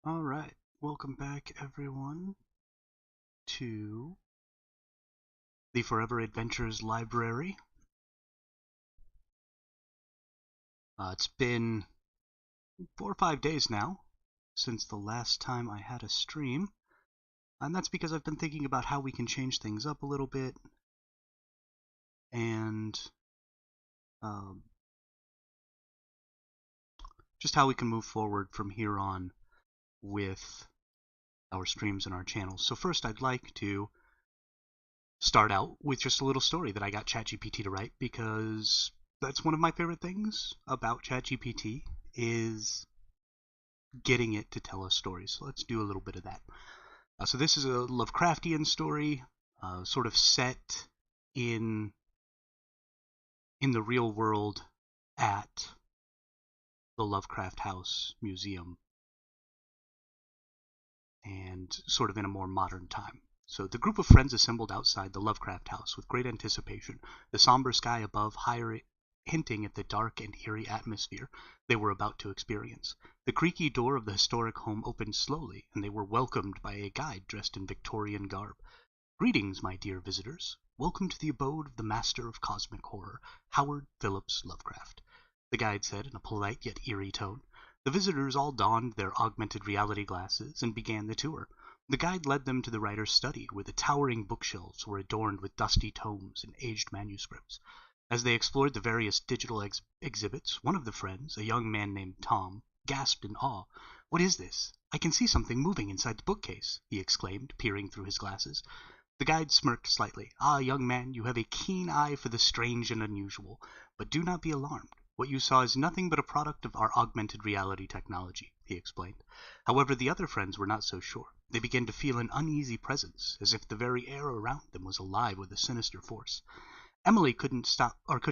All right, welcome back everyone to the Forever Adventures Library. It's been 4 or 5 days now since the last time I had a stream, and that's because I've been thinking about how we can change things up a little bit and um, just how we can move forward from here on with our streams and our channels. So first I'd like to start out with just a little story that I got ChatGPT to write, because that's one of my favorite things about ChatGPT is getting it to tell us stories. So let's do a little bit of that. So this is a Lovecraftian story, sort of set in the real world at the Lovecraft House Museum, and sort of in a more modern time. So the group of friends assembled outside the Lovecraft house with great anticipation, the somber sky above hinting at the dark and eerie atmosphere they were about to experience. The creaky door of the historic home opened slowly, and they were welcomed by a guide dressed in Victorian garb. "Greetings, my dear visitors. Welcome to the abode of the master of cosmic horror, Howard Phillips Lovecraft," the guide said in a polite yet eerie tone. The visitors all donned their augmented reality glasses and began the tour. The guide led them to the writer's study, where the towering bookshelves were adorned with dusty tomes and aged manuscripts. As they explored the various digital exhibits, one of the friends, a young man named Tom, gasped in awe. "What is this? I can see something moving inside the bookcase," he exclaimed, peering through his glasses. The guide smirked slightly. "Ah, young man, you have a keen eye for the strange and unusual. But do not be alarmed. What you saw is nothing but a product of our augmented reality technology," he explained. However, the other friends were not so sure. They began to feel an uneasy presence, as if the very air around them was alive with a sinister force. Emily couldn't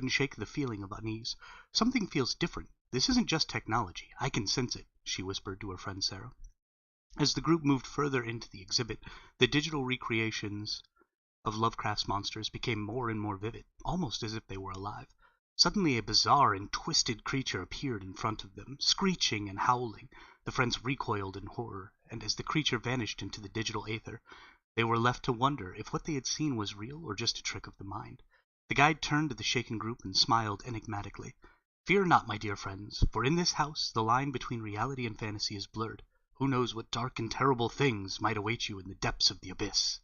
shake the feeling of unease. "Something feels different. This isn't just technology. I can sense it," she whispered to her friend Sarah. As the group moved further into the exhibit, the digital recreations of Lovecraft's monsters became more and more vivid, almost as if they were alive. Suddenly a bizarre and twisted creature appeared in front of them, screeching and howling. The friends recoiled in horror, and as the creature vanished into the digital aether, they were left to wonder if what they had seen was real or just a trick of the mind. The guide turned to the shaken group and smiled enigmatically. "Fear not, my dear friends, for in this house the line between reality and fantasy is blurred. Who knows what dark and terrible things might await you in the depths of the abyss?"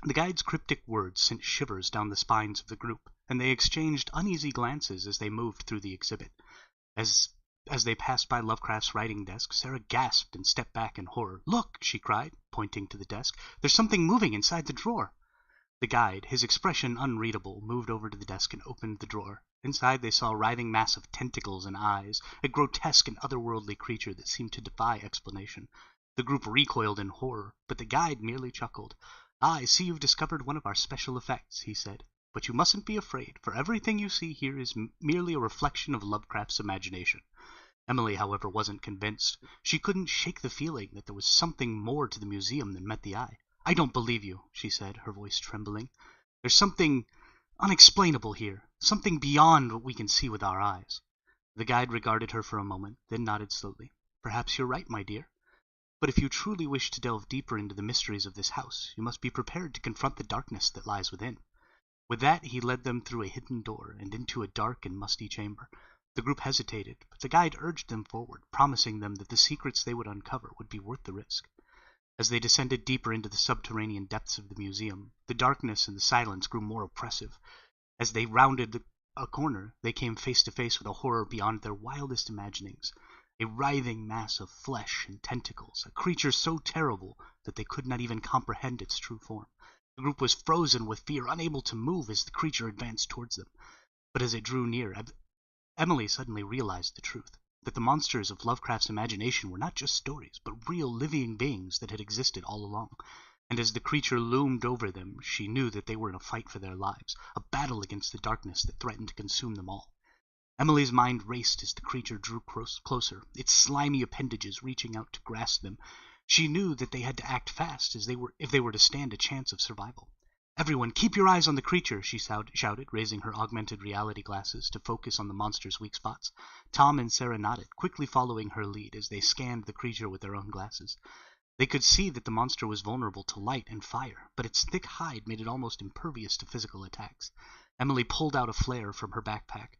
The guide's cryptic words sent shivers down the spines of the group, and they exchanged uneasy glances as they moved through the exhibit. As they passed by Lovecraft's writing desk, Sarah gasped and stepped back in horror. "Look!" she cried, pointing to the desk. "There's something moving inside the drawer." The guide, his expression unreadable, moved over to the desk and opened the drawer. Inside they saw a writhing mass of tentacles and eyes, a grotesque and otherworldly creature that seemed to defy explanation. The group recoiled in horror, but the guide merely chuckled. "Ah, I see you've discovered one of our special effects," he said. "But you mustn't be afraid, for everything you see here is merely a reflection of Lovecraft's imagination." Emily, however, wasn't convinced. She couldn't shake the feeling that there was something more to the museum than met the eye. "I don't believe you," she said, her voice trembling. "There's something unexplainable here, something beyond what we can see with our eyes." The guide regarded her for a moment, then nodded slowly. "Perhaps you're right, my dear. But if you truly wish to delve deeper into the mysteries of this house, you must be prepared to confront the darkness that lies within." With that, he led them through a hidden door and into a dark and musty chamber. The group hesitated, but the guide urged them forward, promising them that the secrets they would uncover would be worth the risk. As they descended deeper into the subterranean depths of the museum, the darkness and the silence grew more oppressive. As they rounded a corner, they came face to face with a horror beyond their wildest imaginings. A writhing mass of flesh and tentacles, a creature so terrible that they could not even comprehend its true form. The group was frozen with fear, unable to move as the creature advanced towards them. But as it drew near, Emily suddenly realized the truth, that the monsters of Lovecraft's imagination were not just stories, but real living beings that had existed all along. And as the creature loomed over them, she knew that they were in a fight for their lives, a battle against the darkness that threatened to consume them all. Emily's mind raced as the creature drew closer, its slimy appendages reaching out to grasp them. She knew that they had to act fast if they were to stand a chance of survival. "Everyone, keep your eyes on the creature," she shouted, raising her augmented reality glasses to focus on the monster's weak spots. Tom and Sarah nodded, quickly following her lead as they scanned the creature with their own glasses. They could see that the monster was vulnerable to light and fire, but its thick hide made it almost impervious to physical attacks. Emily pulled out a flare from her backpack,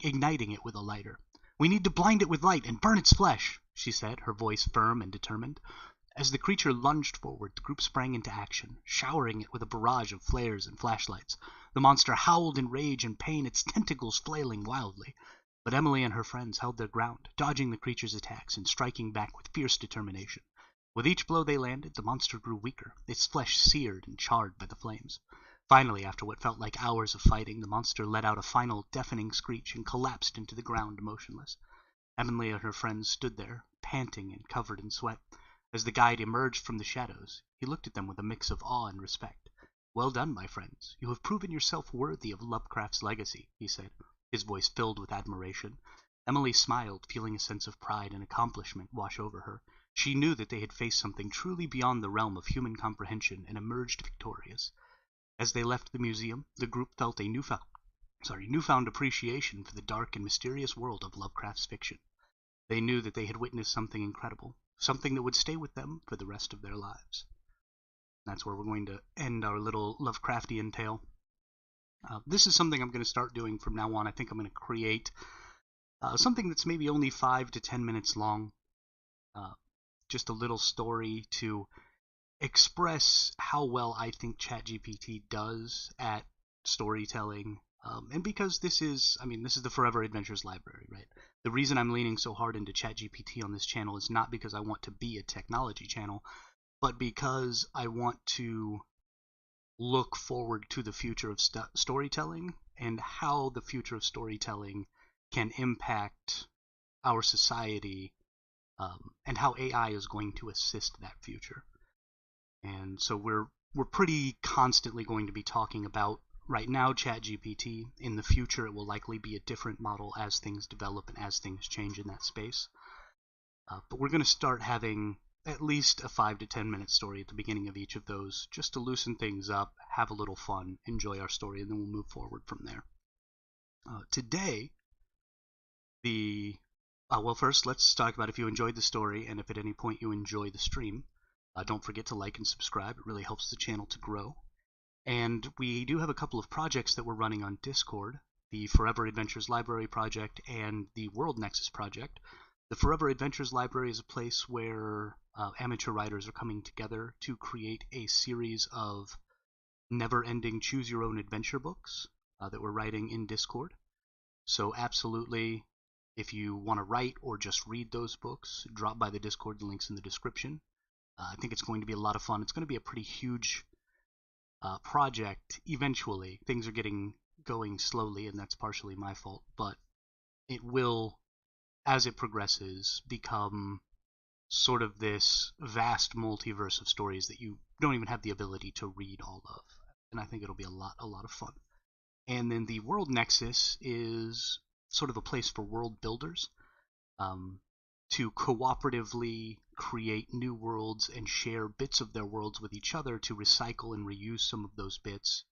igniting it with a lighter. "We need to blind it with light and burn its flesh," she said, her voice firm and determined. As the creature lunged forward, the group sprang into action, showering it with a barrage of flares and flashlights. The monster howled in rage and pain, its tentacles flailing wildly. But Emily and her friends held their ground, dodging the creature's attacks and striking back with fierce determination. With each blow they landed, the monster grew weaker, its flesh seared and charred by the flames. Finally, after what felt like hours of fighting, the monster let out a final deafening screech and collapsed into the ground motionless. Emily and her friends stood there, panting and covered in sweat. As the guide emerged from the shadows, he looked at them with a mix of awe and respect. "Well done, my friends. You have proven yourself worthy of Lovecraft's legacy," he said, his voice filled with admiration. Emily smiled, feeling a sense of pride and accomplishment wash over her. She knew that they had faced something truly beyond the realm of human comprehension and emerged victorious. As they left the museum, the group felt a newfound appreciation for the dark and mysterious world of Lovecraft's fiction. They knew that they had witnessed something incredible, something that would stay with them for the rest of their lives. That's where we're going to end our little Lovecraftian tale. This is something I'm going to start doing from now on. I think I'm going to create something that's maybe only 5 to 10 minutes long. Just a little story to express how well I think ChatGPT does at storytelling. And because this is the Forever Adventures library, right? The reason I'm leaning so hard into ChatGPT on this channel is not because I want to be a technology channel, but because I want to look forward to the future of storytelling and how the future of storytelling can impact our society, and how AI is going to assist that future. And so we're pretty constantly going to be talking about, right now, ChatGPT. In the future, it will likely be a different model as things develop and as things change in that space. But we're going to start having at least a 5 to 10 minute story at the beginning of each of those, just to loosen things up, have a little fun, enjoy our story, and then we'll move forward from there. Today, well, first, let's talk about if you enjoyed the story, and if at any point you enjoy the stream. Don't forget to like and subscribe. It really helps the channel to grow. And we do have a couple of projects that we're running on Discord, the Forever Adventures Library project and the World Nexus project. The Forever Adventures Library is a place where amateur writers are coming together to create a series of never-ending choose-your-own-adventure books that we're writing in Discord. So absolutely, if you want to write or just read those books, drop by the Discord. The link's in the description. I think it's going to be a lot of fun. It's going to be a pretty huge project eventually. Things are getting going slowly, and that's partially my fault, but it will, as it progresses, become sort of this vast multiverse of stories that you don't even have the ability to read all of. And I think it'll be a lot of fun. And then the World Nexus is sort of a place for world builders to cooperatively create new worlds and share bits of their worlds with each other to recycle and reuse some of those bits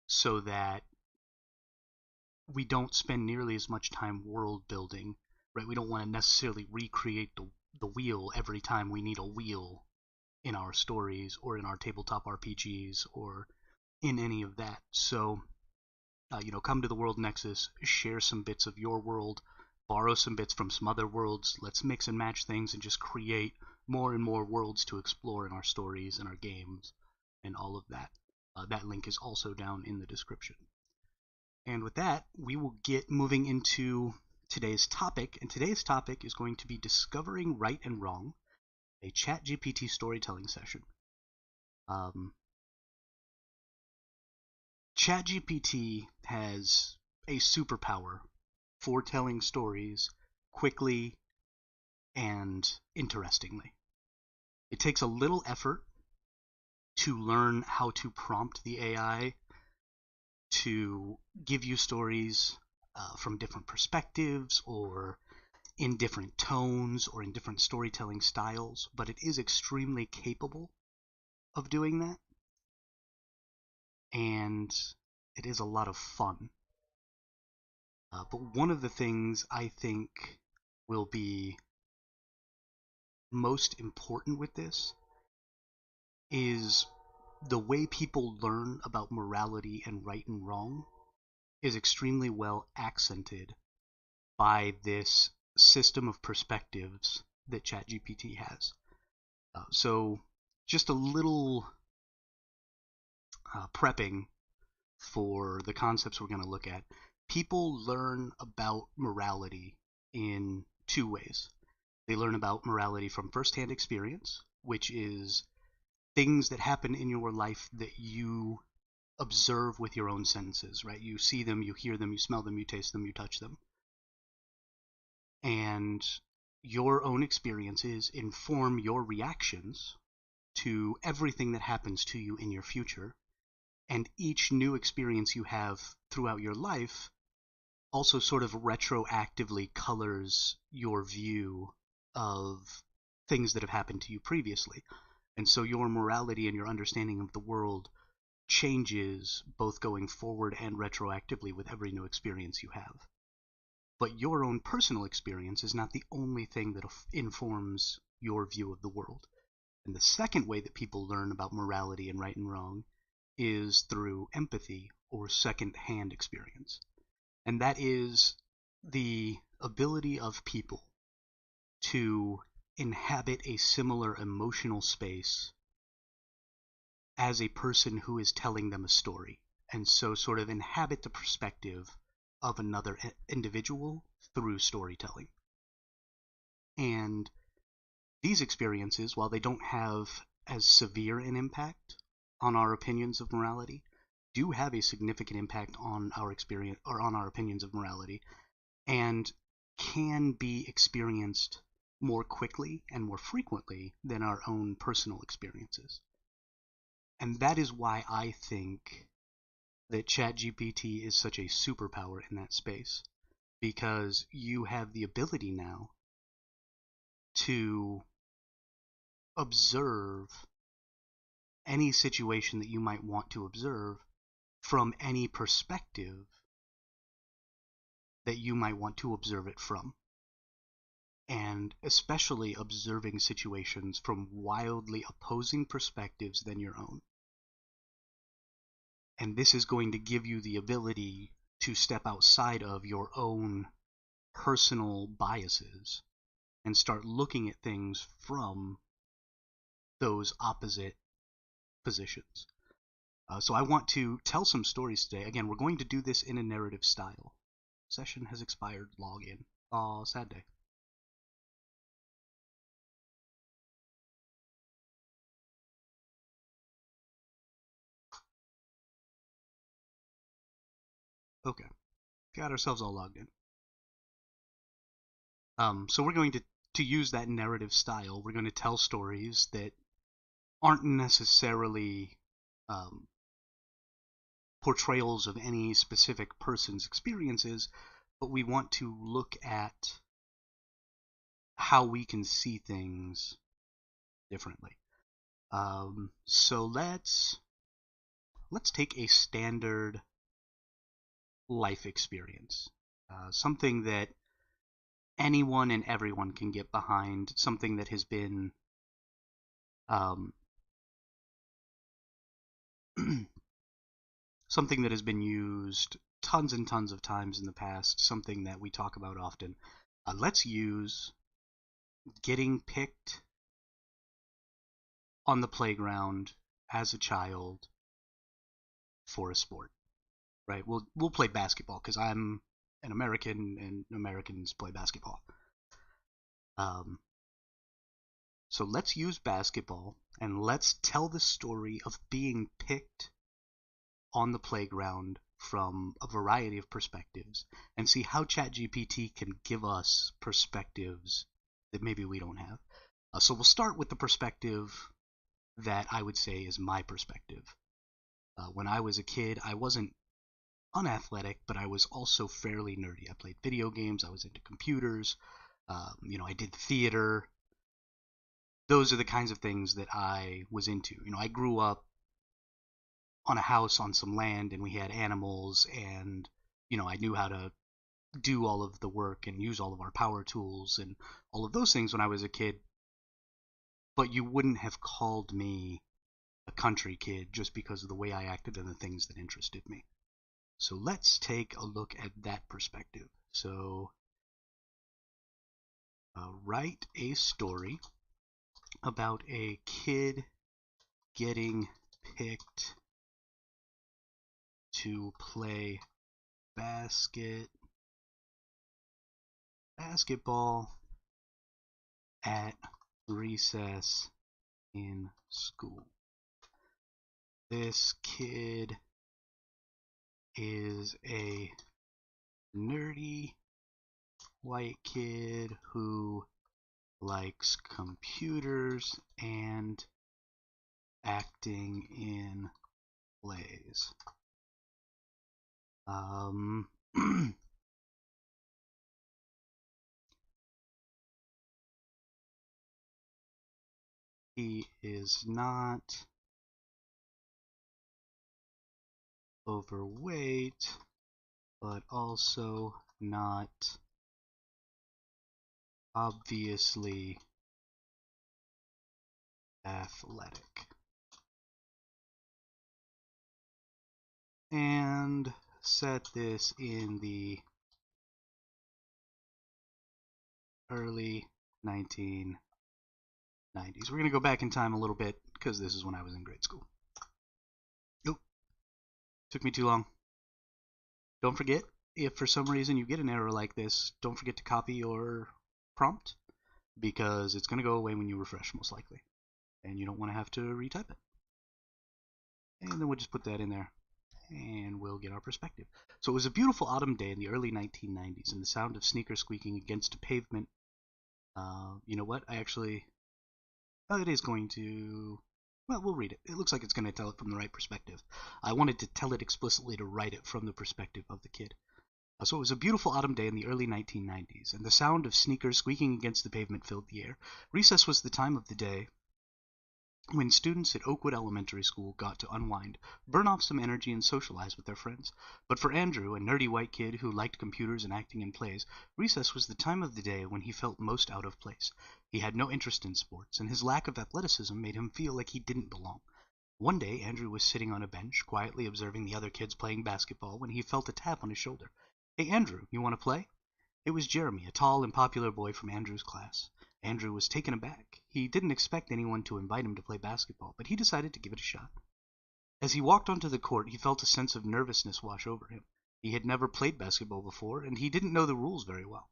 so that we don't spend nearly as much time world building, right? We don't want to necessarily recreate the wheel every time we need a wheel in our stories or in our tabletop RPGs or in any of that. So, come to the World Nexus, share some bits of your world, borrow some bits from some other worlds. Let's mix and match things and just create more and more worlds to explore in our stories and our games and all of that. That link is also down in the description. And with that, we will get moving into today's topic. And today's topic is going to be Discovering Right and Wrong, a ChatGPT storytelling session. ChatGPT has a superpower for telling stories quickly and interestingly. It takes a little effort to learn how to prompt the AI to give you stories from different perspectives or in different tones or in different storytelling styles, but it is extremely capable of doing that. and it is a lot of fun. But one of the things I think will be most important with this is the way people learn about morality and right and wrong is extremely well accented by this system of perspectives that ChatGPT has. So just a little prepping for the concepts we're going to look at. People learn about morality in two ways. They learn about morality from firsthand experience, which is things that happen in your life that you observe with your own senses, right? You see them, you hear them, you smell them, you taste them, you touch them. And your own experiences inform your reactions to everything that happens to you in your future. And each new experience you have throughout your life also sort of retroactively colors your view of things that have happened to you previously. And so your morality and your understanding of the world changes both going forward and retroactively with every new experience you have. But your own personal experience is not the only thing that informs your view of the world. And the second way that people learn about morality and right and wrong is through empathy or second-hand experience. And that is the ability of people to inhabit a similar emotional space as a person who is telling them a story, and so sort of inhabit the perspective of another individual through storytelling. And these experiences, while they don't have as severe an impact on our opinions of morality, do have a significant impact on our experience or on our opinions of morality, and can be experienced more quickly and more frequently than our own personal experiences. And that is why I think that ChatGPT is such a superpower in that space, because you have the ability now to observe any situation that you might want to observe from any perspective that you might want to observe it from. And especially observing situations from wildly opposing perspectives than your own. And this is going to give you the ability to step outside of your own personal biases and start looking at things from those opposite positions. So I want to tell some stories today. Again, we're going to do this in a narrative style. Session has expired. Log in. Aw, sad day. Okay. Got ourselves all logged in. So we're going to use that narrative style. We're going to tell stories that aren't necessarily portrayals of any specific person's experiences, but we want to look at how we can see things differently. So let's take a standard life experience, something that anyone and everyone can get behind, something that has been something that has been used tons and tons of times in the past, something that we talk about often. Let's use getting picked on the playground as a child for a sport, right? We'll play basketball because I'm an American and Americans play basketball. So let's use basketball and let's tell the story of being picked on the playground from a variety of perspectives and see how ChatGPT can give us perspectives that maybe we don't have. So we'll start with the perspective that I would say is my perspective. When I was a kid, I wasn't unathletic, but I was also fairly nerdy. I played video games, I was into computers, I did theater. Those are the kinds of things that I was into. I grew up on a house on some land, and we had animals, and I knew how to do all of the work and use all of our power tools and all of those things when I was a kid. But you wouldn't have called me a country kid just because of the way I acted and the things that interested me. So let's take a look at that perspective. So write a story about a kid getting picked to play basketball at recess in school. This kid is a nerdy white kid who likes computers and acting in plays. He is not overweight, but also not obviously athletic. And set this in the early 1990s. We're going to go back in time a little bit because this is when I was in grade school. Nope. Took me too long. Don't forget, if for some reason you get an error like this, don't forget to copy your prompt because it's going to go away when you refresh, most likely. And you don't want to have to retype it. And then we'll just put that in there. And we'll get our perspective. So it was a beautiful autumn day in the early 1990s, and the sound of sneakers squeaking against a pavement. You know what? It is going to. Well, we'll read it. It looks like it's going to tell it from the right perspective. I wanted to tell it explicitly to write it from the perspective of the kid. So it was a beautiful autumn day in the early 1990s, and the sound of sneakers squeaking against the pavement filled the air. Recess was the time of the day when students at Oakwood Elementary School got to unwind, burn off some energy, and socialize with their friends. But for Andrew, a nerdy white kid who liked computers and acting in plays, recess was the time of the day when he felt most out of place. He had no interest in sports, and his lack of athleticism made him feel like he didn't belong. One day, Andrew was sitting on a bench, quietly observing the other kids playing basketball, when he felt a tap on his shoulder. "Hey, Andrew, you want to play?" It was Jeremy, a tall and popular boy from Andrew's class. Andrew was taken aback. He didn't expect anyone to invite him to play basketball, but he decided to give it a shot. As he walked onto the court, he felt a sense of nervousness wash over him. He had never played basketball before, and he didn't know the rules very well.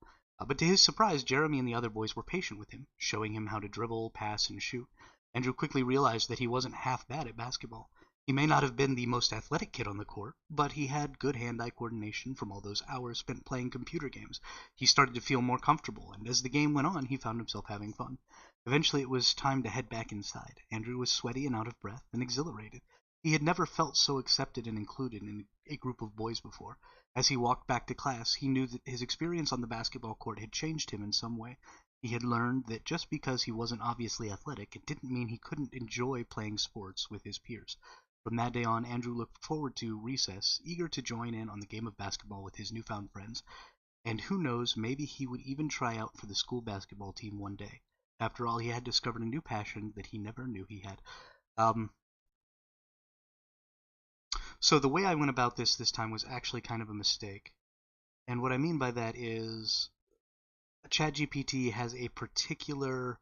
But to his surprise, Jeremy and the other boys were patient with him, showing him how to dribble, pass, and shoot. Andrew quickly realized that he wasn't half bad at basketball. He may not have been the most athletic kid on the court, but he had good hand-eye coordination from all those hours spent playing computer games. He started to feel more comfortable, and as the game went on, he found himself having fun. Eventually, it was time to head back inside. Andrew was sweaty and out of breath and exhilarated. He had never felt so accepted and included in a group of boys before. As he walked back to class, he knew that his experience on the basketball court had changed him in some way. He had learned that just because he wasn't obviously athletic, it didn't mean he couldn't enjoy playing sports with his peers. From that day on, Andrew looked forward to recess, eager to join in on the game of basketball with his newfound friends. And who knows, maybe he would even try out for the school basketball team one day. After all, he had discovered a new passion that he never knew he had. So the way I went about this time was actually kind of a mistake. And what I mean by that is ChatGPT has a particular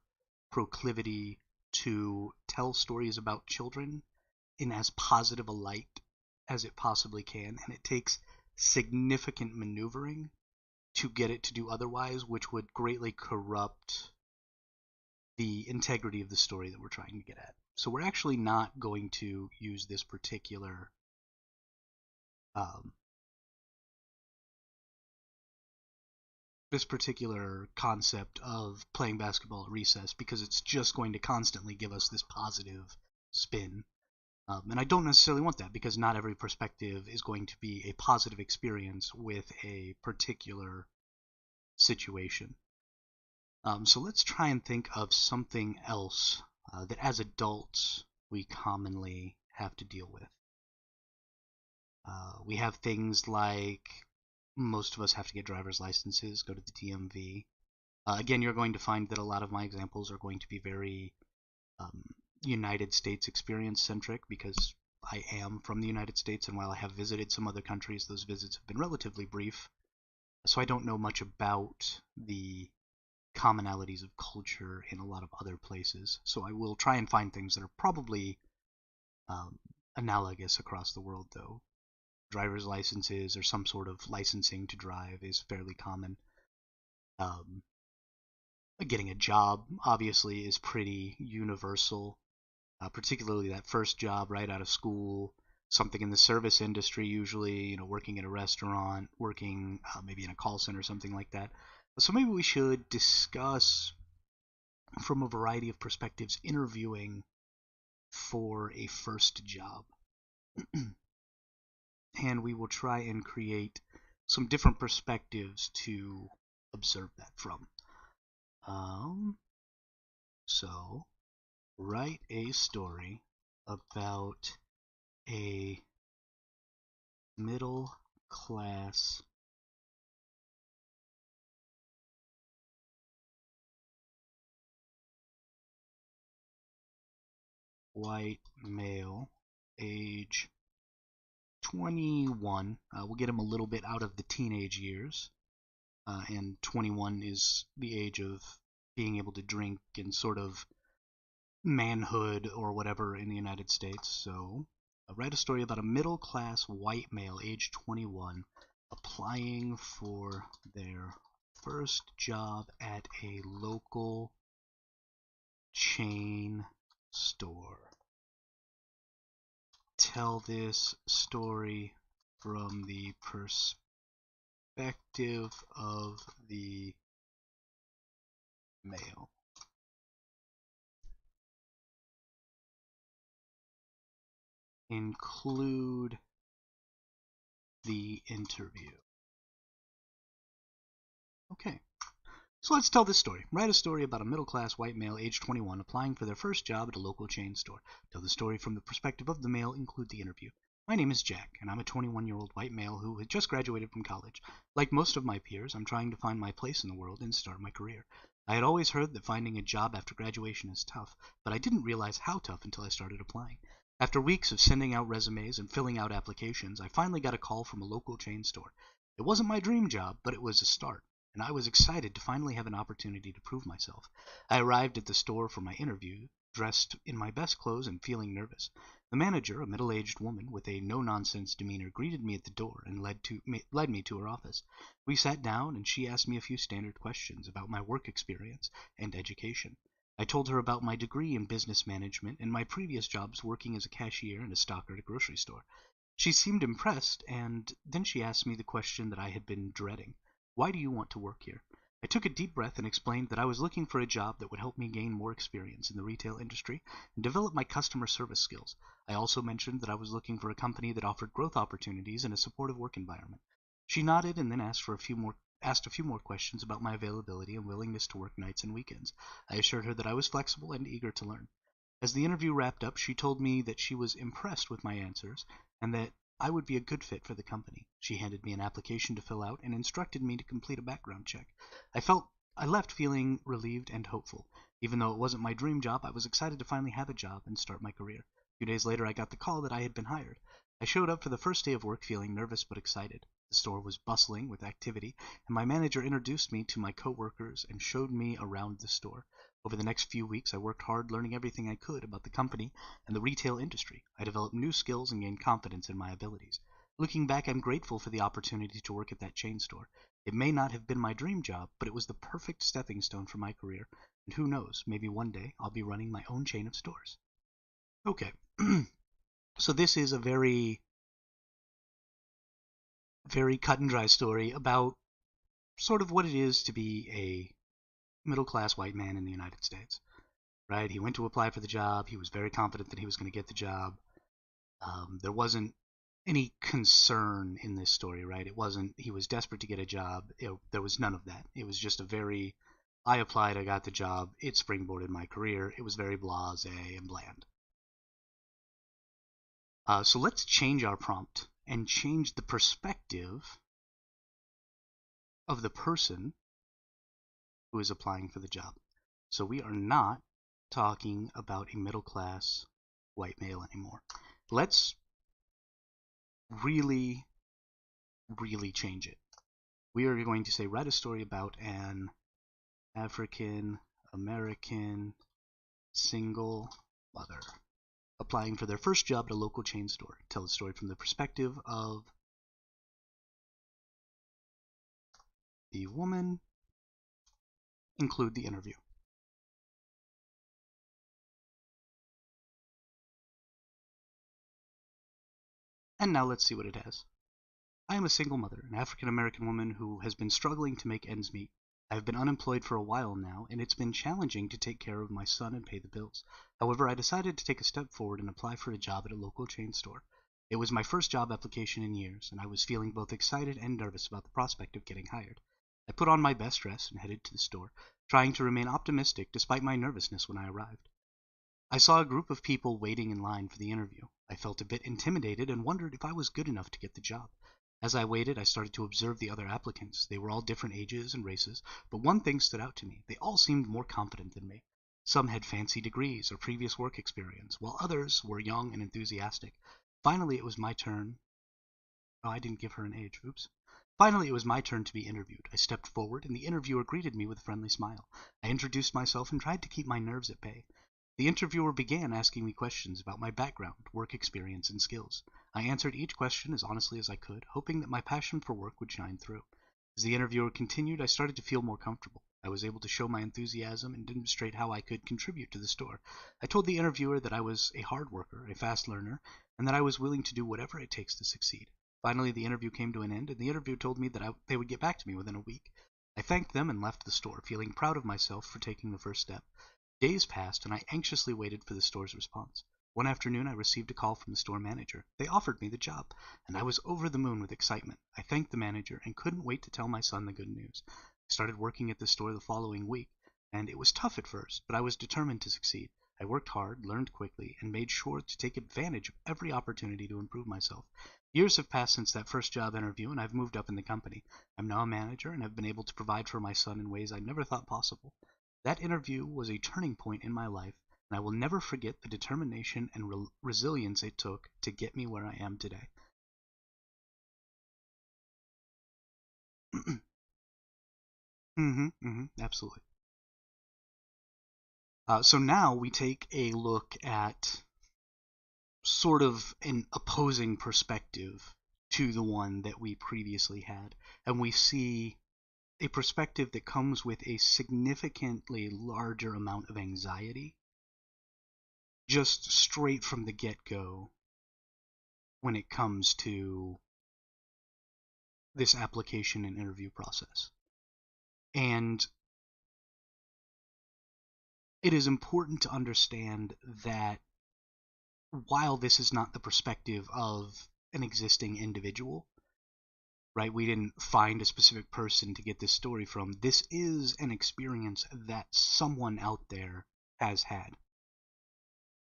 proclivity to tell stories about children in as positive a light as it possibly can, and it takes significant maneuvering to get it to do otherwise, which would greatly corrupt the integrity of the story that we're trying to get at. So we're actually not going to use this particular concept of playing basketball at recess because it's just going to constantly give us this positive spin. And I don't necessarily want that because not every perspective is going to be a positive experience with a particular situation. So let's try and think of something else that as adults we commonly have to deal with. We have things like most of us have to get driver's licenses, go to the DMV. Again, you're going to find that a lot of my examples are going to be very um, United States experience centric because I am from the United States, and while I have visited some other countries, those visits have been relatively brief. So I don't know much about the commonalities of culture in a lot of other places. So I will try and find things that are probably um, analogous across the world, though. Driver's licenses or some sort of licensing to drive is fairly common. Um, Getting a job, obviously, is pretty universal, particularly that first job right out of school, something in the service industry, usually, working at a restaurant, working maybe in a call center, something like that. So maybe we should discuss from a variety of perspectives interviewing for a first job. And we will try and create some different perspectives to observe that from. Um, so, write a story about a middle class white male, age 21. We'll get him a little bit out of the teenage years. And 21 is the age of being able to drink and sort of manhood or whatever in the United States. So, write a story about a middle class white male, age 21, applying for their first job at a local chain store. Tell this story from the perspective of the male. Include the interview. Okay. So let's tell this story. Write a story about a middle-class white male, age 21, applying for their first job at a local chain store. Tell the story from the perspective of the male. Include the interview. My name is Jack, and I'm a 21-year-old white male who had just graduated from college. Like most of my peers, I'm trying to find my place in the world and start my career. I had always heard that finding a job after graduation is tough, but I didn't realize how tough until I started applying. After weeks of sending out resumes and filling out applications, I finally got a call from a local chain store. It wasn't my dream job, but it was a start, and I was excited to finally have an opportunity to prove myself. I arrived at the store for my interview, dressed in my best clothes and feeling nervous. The manager, a middle-aged woman with a no-nonsense demeanor, greeted me at the door and led me to her office. We sat down, and she asked me a few standard questions about my work experience and education. I told her about my degree in business management and my previous jobs working as a cashier and a stocker at a grocery store. She seemed impressed, and then she asked me the question that I had been dreading. Why do you want to work here? I took a deep breath and explained that I was looking for a job that would help me gain more experience in the retail industry and develop my customer service skills. I also mentioned that I was looking for a company that offered growth opportunities and a supportive work environment. She nodded and then asked a few more questions about my availability and willingness to work nights and weekends. I assured her that I was flexible and eager to learn. As the interview wrapped up, she told me that she was impressed with my answers and that I would be a good fit for the company. She handed me an application to fill out and instructed me to complete a background check. I left feeling relieved and hopeful. Even though it wasn't my dream job, I was excited to finally have a job and start my career. A few days later, I got the call that I had been hired. I showed up for the first day of work feeling nervous but excited. The store was bustling with activity, and my manager introduced me to my coworkers and showed me around the store. Over the next few weeks, I worked hard learning everything I could about the company and the retail industry. I developed new skills and gained confidence in my abilities. Looking back, I'm grateful for the opportunity to work at that chain store. It may not have been my dream job, but it was the perfect stepping stone for my career. And who knows, maybe one day I'll be running my own chain of stores. Okay, so this is a very, very cut and dry story about sort of what it is to be a middle class white man in the United States. Right? He went to apply for the job. He was very confident that he was going to get the job. There wasn't any concern in this story, right? It wasn't he was desperate to get a job. There was none of that. It was just a very I applied, I got the job, it springboarded my career. It was very blasé and bland. So let's change our prompt and change the perspective of the person who is applying for the job. So we are not talking about a middle-class white male anymore. Let's really, really change it. We are going to say, write a story about an African American single mother applying for their first job at a local chain store. Tell the story from the perspective of the woman. Include the interview. And now let's see what it has. I am a single mother, an African-American woman who has been struggling to make ends meet. I have been unemployed for a while now, and it's been challenging to take care of my son and pay the bills. However, I decided to take a step forward and apply for a job at a local chain store. It was my first job application in years, and I was feeling both excited and nervous about the prospect of getting hired. I put on my best dress and headed to the store, trying to remain optimistic despite my nervousness when I arrived. I saw a group of people waiting in line for the interview. I felt a bit intimidated and wondered if I was good enough to get the job. As I waited, I started to observe the other applicants. They were all different ages and races, but one thing stood out to me. They all seemed more confident than me. Some had fancy degrees or previous work experience, while others were young and enthusiastic. Finally, it was my turn. Oh, I didn't give her an age. Oops. Finally, it was my turn to be interviewed. I stepped forward, and the interviewer greeted me with a friendly smile. I introduced myself and tried to keep my nerves at bay. The interviewer began asking me questions about my background, work experience, and skills. I answered each question as honestly as I could, hoping that my passion for work would shine through. As the interviewer continued, I started to feel more comfortable. I was able to show my enthusiasm and demonstrate how I could contribute to the store. I told the interviewer that I was a hard worker, a fast learner, and that I was willing to do whatever it takes to succeed. Finally, the interview came to an end, and the interviewer told me that they would get back to me within a week. I thanked them and left the store, feeling proud of myself for taking the first step. Days passed, and I anxiously waited for the store's response. One afternoon, I received a call from the store manager. They offered me the job, and I was over the moon with excitement. I thanked the manager and couldn't wait to tell my son the good news. I started working at the store the following week, and it was tough at first, but I was determined to succeed. I worked hard, learned quickly, and made sure to take advantage of every opportunity to improve myself. Years have passed since that first job interview, and I've moved up in the company. I'm now a manager and have been able to provide for my son in ways I never thought possible. That interview was a turning point in my life, and I will never forget the determination and resilience it took to get me where I am today. Absolutely. So now we take a look at sort of an opposing perspective to the one that we previously had, and we see a perspective that comes with a significantly larger amount of anxiety just straight from the get-go when it comes to this application and interview process. And it is important to understand that while this is not the perspective of an existing individual, right, we didn't find a specific person to get this story from, this is an experience that someone out there has had.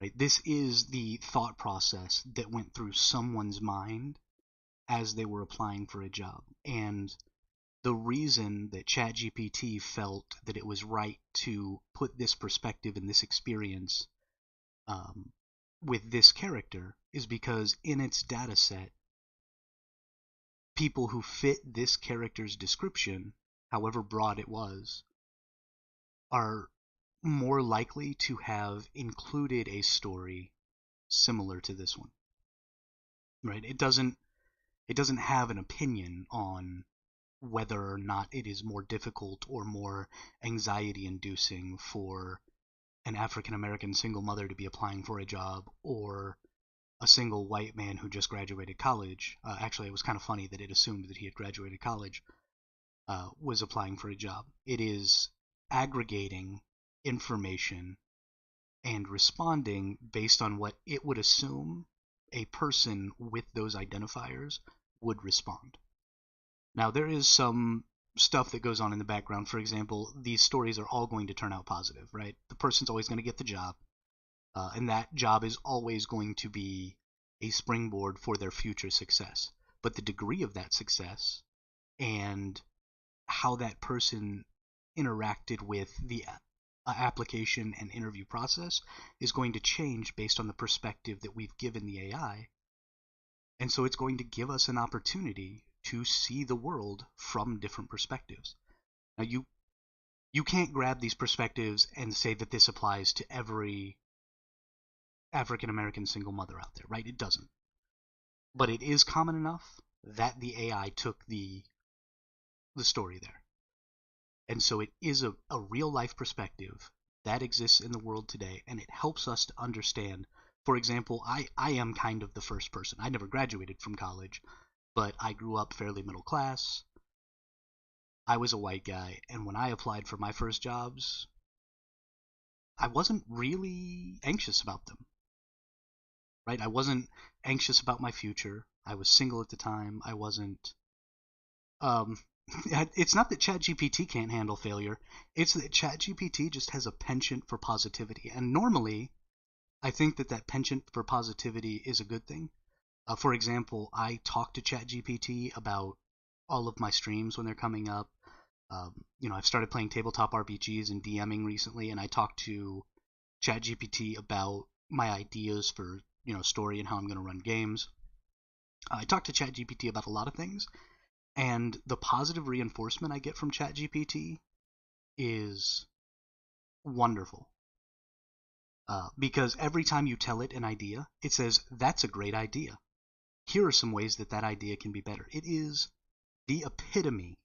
Right? This is the thought process that went through someone's mind as they were applying for a job. And the reason that ChatGPT felt that it was right to put this perspective and this experience with this character is because in its data set, people who fit this character's description, however broad it was, are more likely to have included a story similar to this one. Right? It doesn't have an opinion on whether or not it is more difficult or more anxiety inducing for an African American single mother to be applying for a job or a single white man who just graduated college. Actually, it was kind of funny that it assumed that he had graduated college, was applying for a job. It is aggregating information and responding based on what it would assume a person with those identifiers would respond. Now, there is some stuff that goes on in the background. For example, these stories are all going to turn out positive, right? The person's always going to get the job, and that job is always going to be a springboard for their future success. But the degree of that success and how that person interacted with the application and interview process is going to change based on the perspective that we've given the AI. And so it's going to give us an opportunity to see the world from different perspectives. Now, you can't grab these perspectives and say that this applies to every African American single mother out there, right? It doesn't. But it is common enough that the AI took the story there. And so it is a real life perspective that exists in the world today, and it helps us to understand. For example, I am kind of the first person. I never graduated from college, but I grew up fairly middle class. I was a white guy, and when I applied for my first jobs, I wasn't really anxious about them, right? I wasn't anxious about my future. I was single at the time. I wasn't it's not that ChatGPT can't handle failure. It's that ChatGPT just has a penchant for positivity. And normally, I think that penchant for positivity is a good thing. For example, I talk to ChatGPT about all of my streams when they're coming up. I've started playing tabletop RPGs and DMing recently, and I talk to ChatGPT about my ideas for story and how I'm going to run games. I talk to ChatGPT about a lot of things. And the positive reinforcement I get from ChatGPT is wonderful. Because every time you tell it an idea, it says, that's a great idea. Here are some ways that idea can be better. It is the epitome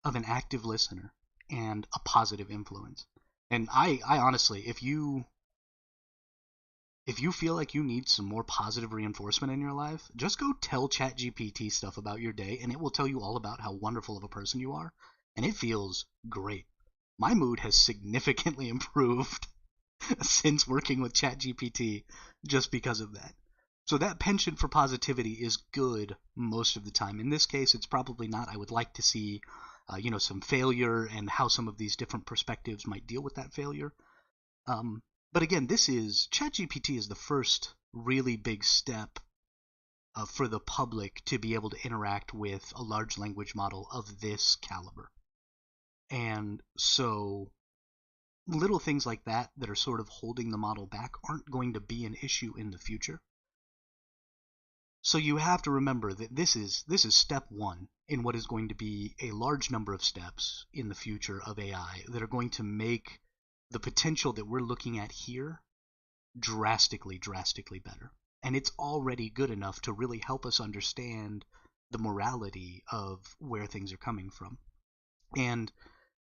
of an active listener and a positive influence. And I honestly, if you feel like you need some more positive reinforcement in your life, just go tell ChatGPT stuff about your day, and it will tell you all about how wonderful of a person you are, and it feels great. My mood has significantly improved since working with ChatGPT just because of that. So that penchant for positivity is good most of the time. In this case, it's probably not. I would like to see, some failure and how some of these different perspectives might deal with that failure. But again, ChatGPT is the first really big step for the public to be able to interact with a large language model of this caliber. And so little things like that are sort of holding the model back aren't going to be an issue in the future. So you have to remember that this is step one in what is going to be a large number of steps in the future of AI that are going to make the potential that we're looking at here drastically better. And it's already good enough to really help us understand the morality of where things are coming from. And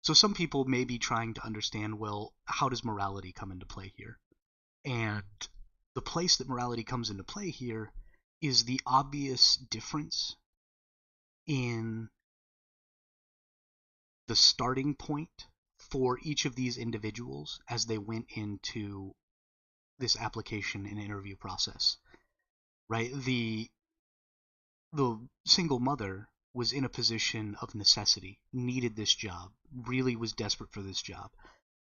so some people may be trying to understand, well, how does morality come into play here? And the place that morality comes into play here is the obvious difference in the starting point for each of these individuals as they went into this application and interview process, right? The single mother was in a position of necessity, needed this job, really was desperate for this job.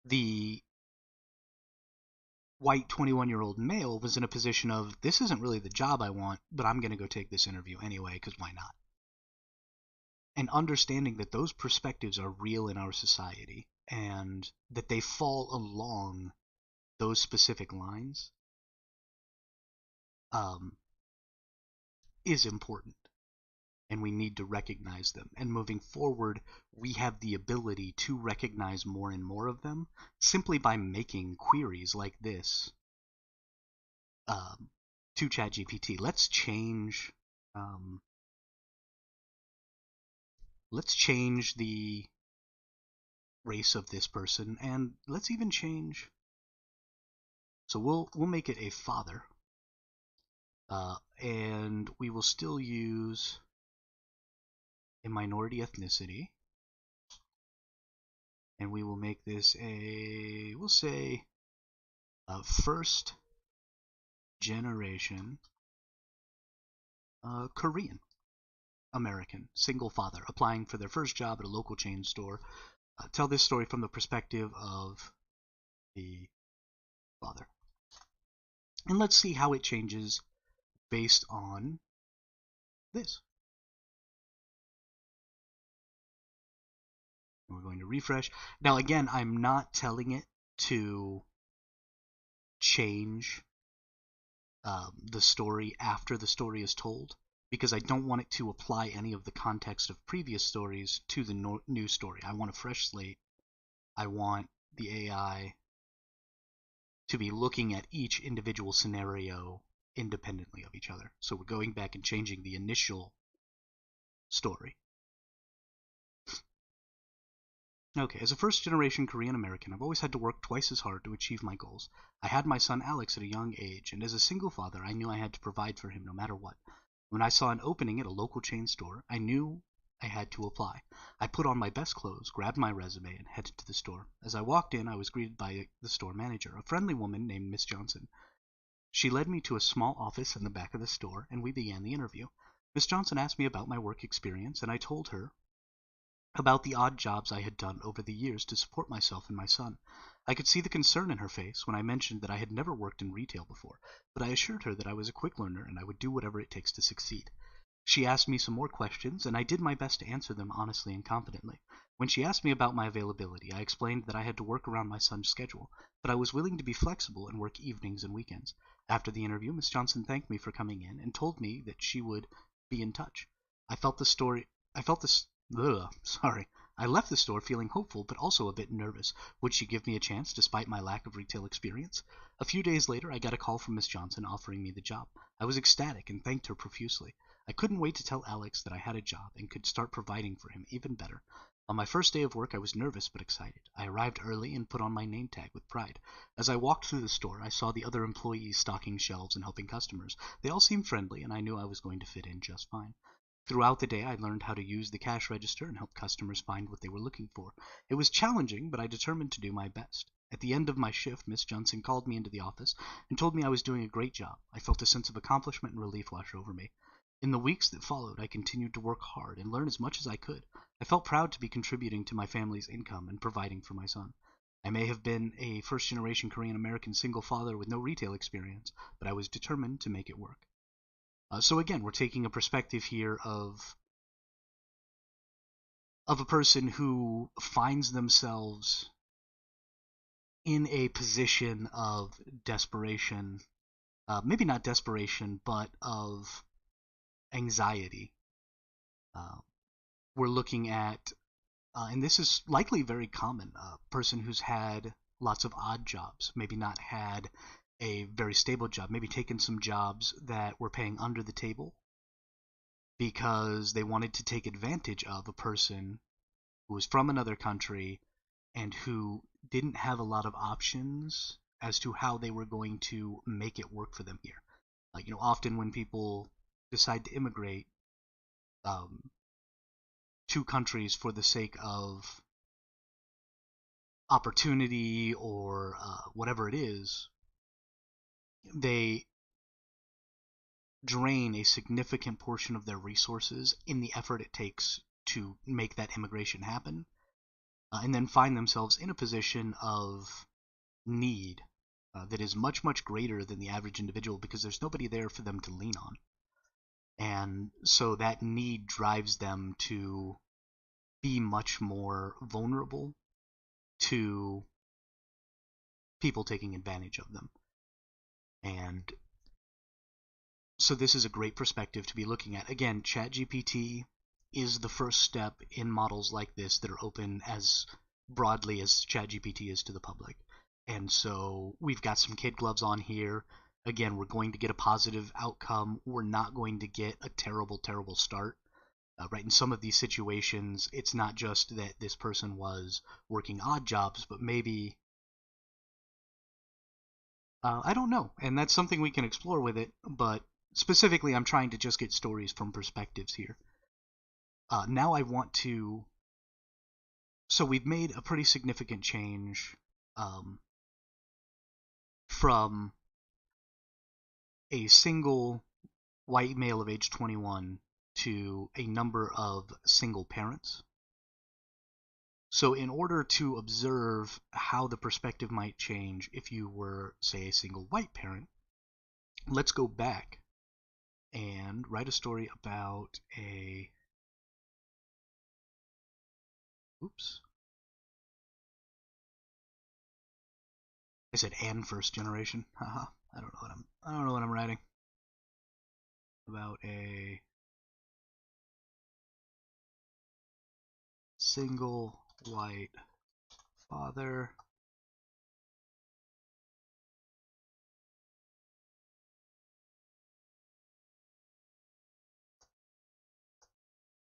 The white 21-year-old male was in a position of, this isn't really the job I want, but I'm going to go take this interview anyway, because why not? And understanding that those perspectives are real in our society and that they fall along those specific lines is important. And we need to recognize them. And moving forward, we have the ability to recognize more and more of them simply by making queries like this to ChatGPT. Let's change the race of this person, and let's even change. So we'll make it a father, and we will still use a minority ethnicity, and we will make this we'll say first generation Korean American single father applying for their first job at a local chain store. Tell this story from the perspective of the father. And let's see how it changes based on this. We're going to refresh. Now, again, I'm not telling it to change the story after the story is told, because I don't want it to apply any of the context of previous stories to the new story. I want a fresh slate. I want the AI to be looking at each individual scenario independently of each other. So we're going back and changing the initial story. Okay, as a first-generation Korean American, I've always had to work twice as hard to achieve my goals. I had my son Alex at a young age, and as a single father, I knew I had to provide for him no matter what. When I saw an opening at a local chain store, I knew I had to apply. I put on my best clothes, grabbed my resume, and headed to the store. As I walked in, I was greeted by the store manager, a friendly woman named Miss Johnson. She led me to a small office in the back of the store, and we began the interview. Miss Johnson asked me about my work experience, and I told her about the odd jobs I had done over the years to support myself and my son. I could see the concern in her face when I mentioned that I had never worked in retail before, but I assured her that I was a quick learner and I would do whatever it takes to succeed. She asked me some more questions, and I did my best to answer them honestly and confidently. When she asked me about my availability, I explained that I had to work around my son's schedule, but I was willing to be flexible and work evenings and weekends. After the interview, Miss Johnson thanked me for coming in and told me that she would be in touch. I felt the story. I felt this. Sorry. I left the store feeling hopeful but also a bit nervous. Would she give me a chance despite my lack of retail experience? A few days later, I got a call from Miss Johnson offering me the job. I was ecstatic and thanked her profusely. I couldn't wait to tell Alex that I had a job and could start providing for him even better. On my first day of work, I was nervous but excited. I arrived early and put on my name tag with pride. As I walked through the store, I saw the other employees stocking shelves and helping customers. They all seemed friendly, and I knew I was going to fit in just fine. Throughout the day, I learned how to use the cash register and help customers find what they were looking for. It was challenging, but I determined to do my best. At the end of my shift, Miss Johnson called me into the office and told me I was doing a great job. I felt a sense of accomplishment and relief wash over me. In the weeks that followed, I continued to work hard and learn as much as I could. I felt proud to be contributing to my family's income and providing for my son. I may have been a first-generation Korean American single father with no retail experience, but I was determined to make it work. So again, we're taking a perspective here of a person who finds themselves in a position of desperation, maybe not desperation, but of anxiety. We're looking at, and this is likely very common, a person who's had lots of odd jobs, maybe not had a very stable job, maybe taken some jobs that were paying under the table because they wanted to take advantage of a person who was from another country and who didn't have a lot of options as to how they were going to make it work for them here. Often when people decide to immigrate to countries for the sake of opportunity or whatever it is, they drain a significant portion of their resources in the effort it takes to make that immigration happen, and then find themselves in a position of need that is much, much greater than the average individual because there's nobody there for them to lean on. And so that need drives them to be much more vulnerable to people taking advantage of them. And so this is a great perspective to be looking at. Again, ChatGPT is the first step in models like this that are open as broadly as ChatGPT is to the public. And so we've got some kid gloves on here. Again, we're going to get a positive outcome. We're not going to get a terrible, terrible start. Right, in some of these situations, it's not just that this person was working odd jobs, but maybe I don't know, and that's something we can explore with it. But specifically, I'm trying to just get stories from perspectives here. Now I want to. So we've made a pretty significant change from a single white male of age 21 to a number of single parents. So in order to observe how the perspective might change if you were, say, a single white parent, let's go back and write a story about a... Oops. I said and first generation. Haha. I don't know what I'm writing. About a single white father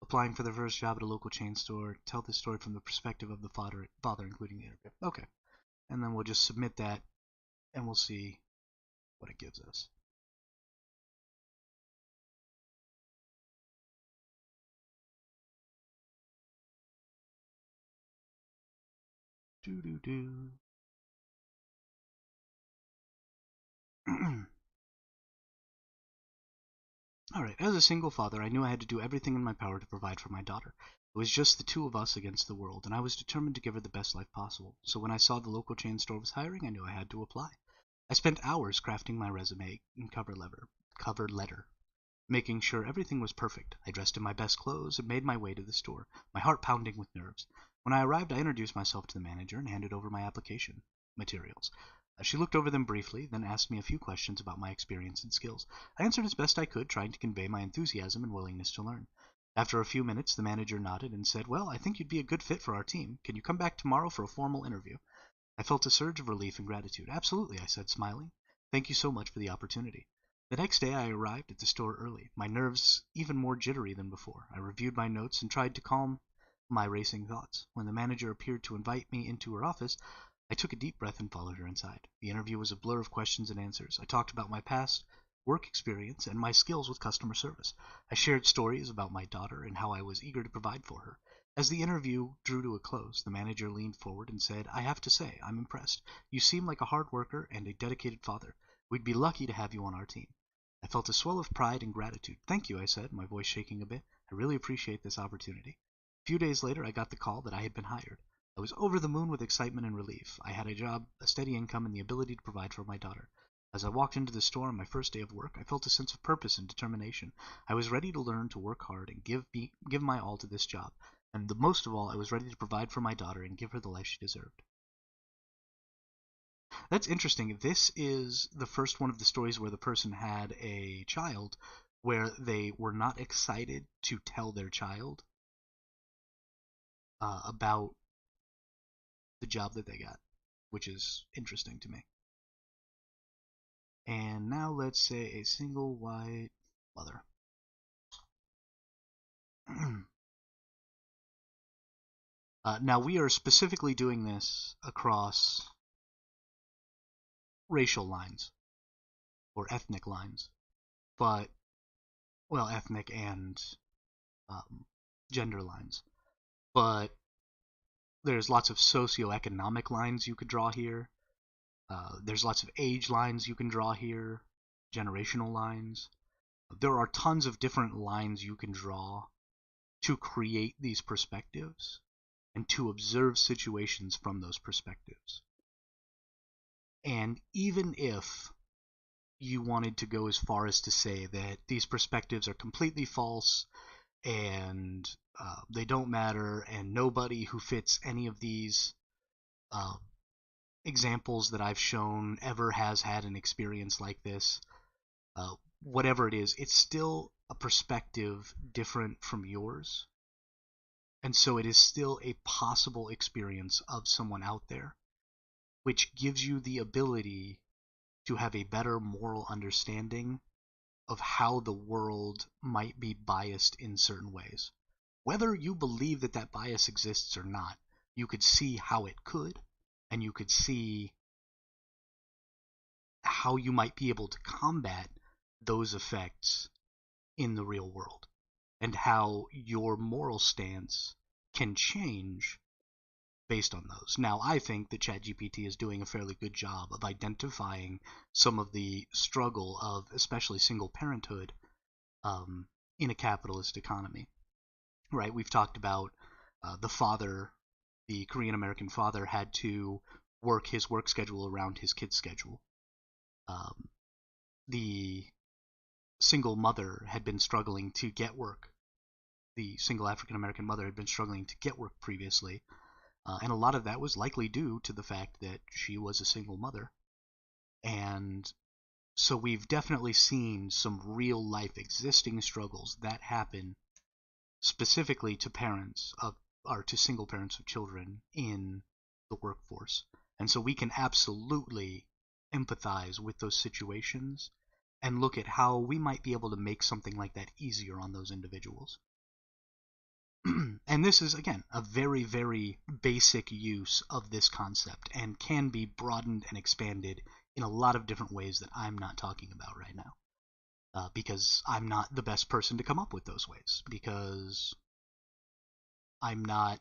applying for their first job at a local chain store. Tell this story from the perspective of the father including the interview. Okay. And then we'll just submit that, and we'll see what it gives us. Do. Alright, as a single father, I knew I had to do everything in my power to provide for my daughter. It was just the two of us against the world, and I was determined to give her the best life possible. So when I saw the local chain store was hiring, I knew I had to apply. I spent hours crafting my resume and cover letter, making sure everything was perfect. I dressed in my best clothes and made my way to the store, my heart pounding with nerves. When I arrived, I introduced myself to the manager and handed over my application materials. She looked over them briefly, then asked me a few questions about my experience and skills. I answered as best I could, trying to convey my enthusiasm and willingness to learn. After a few minutes, the manager nodded and said, "Well, I think you'd be a good fit for our team. Can you come back tomorrow for a formal interview?" I felt a surge of relief and gratitude. "Absolutely," I said, smiling. "Thank you so much for the opportunity." The next day I arrived at the store early, my nerves even more jittery than before. I reviewed my notes and tried to calm my racing thoughts. When the manager appeared to invite me into her office, I took a deep breath and followed her inside. The interview was a blur of questions and answers. I talked about my past work experience and my skills with customer service. I shared stories about my daughter and how I was eager to provide for her. As the interview drew to a close, the manager leaned forward and said, "I have to say, I'm impressed. You seem like a hard worker and a dedicated father. We'd be lucky to have you on our team." I felt a swell of pride and gratitude. "Thank you," I said, my voice shaking a bit. "I really appreciate this opportunity." A few days later, I got the call that I had been hired. I was over the moon with excitement and relief. I had a job, a steady income, and the ability to provide for my daughter. As I walked into the store on my first day of work, I felt a sense of purpose and determination. I was ready to learn, to work hard, and give my all to this job. And most of all, I was ready to provide for my daughter and give her the life she deserved. That's interesting. This is the first one of the stories where the person had a child where they were not excited to tell their child about the job that they got, which is interesting to me. And now let's say a single white mother. Now we are specifically doing this across racial lines or ethnic lines, but, well, ethnic and um, gender lines. But there's lots of socioeconomic lines you could draw here. There's lots of age lines you can draw here, generational lines. There are tons of different lines you can draw to create these perspectives and to observe situations from those perspectives. And even if you wanted to go as far as to say that these perspectives are completely false and they don't matter, and nobody who fits any of these uh, examples that I've shown ever has had an experience like this, whatever it is, it's still a perspective different from yours. And so it is still a possible experience of someone out there, which gives you the ability to have a better moral understanding of how the world might be biased in certain ways. Whether you believe that that bias exists or not, you could see how it could, and you could see how you might be able to combat those effects in the real world, and how your moral stance can change based on those. Now, I think that ChatGPT is doing a fairly good job of identifying some of the struggle of especially single parenthood in a capitalist economy. Right? We've talked about the father, the Korean American father, had to work his work schedule around his kid's schedule. The single mother had been struggling to get work. The single African American mother had been struggling to get work previously, and a lot of that was likely due to the fact that she was a single mother. And so we've definitely seen some real life existing struggles that happen specifically to parents of, or to single parents of children in the workforce. And so we can absolutely empathize with those situations and look at how we might be able to make something like that easier on those individuals. And this is, again, a very, very basic use of this concept and can be broadened and expanded in a lot of different ways that I'm not talking about right now. Because I'm not the best person to come up with those ways, because I'm not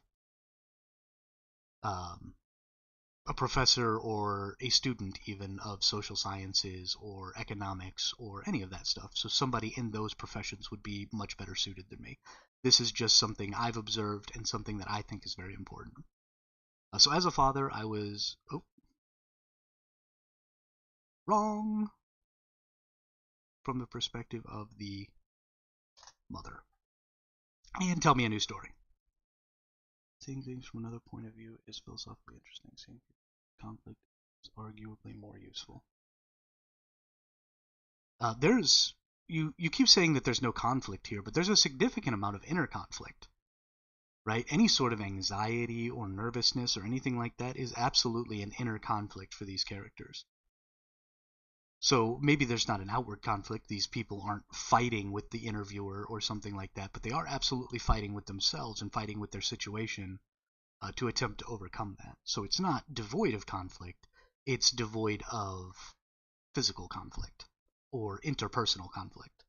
a professor or a student even of social sciences or economics or any of that stuff. So somebody in those professions would be much better suited than me. This is just something I've observed and something that I think is very important. So as a father, I was... Oh. Wrong! From the perspective of the mother. And tell me a new story. Seeing things from another point of view is philosophically interesting. Seeing conflict is arguably more useful. You keep saying that there's no conflict here, but there's a significant amount of inner conflict, right? Any sort of anxiety or nervousness or anything like that is absolutely an inner conflict for these characters. So maybe there's not an outward conflict. These people aren't fighting with the interviewer or something like that, but they are absolutely fighting with themselves and fighting with their situation to attempt to overcome that. So it's not devoid of conflict. It's devoid of physical conflict or interpersonal conflict.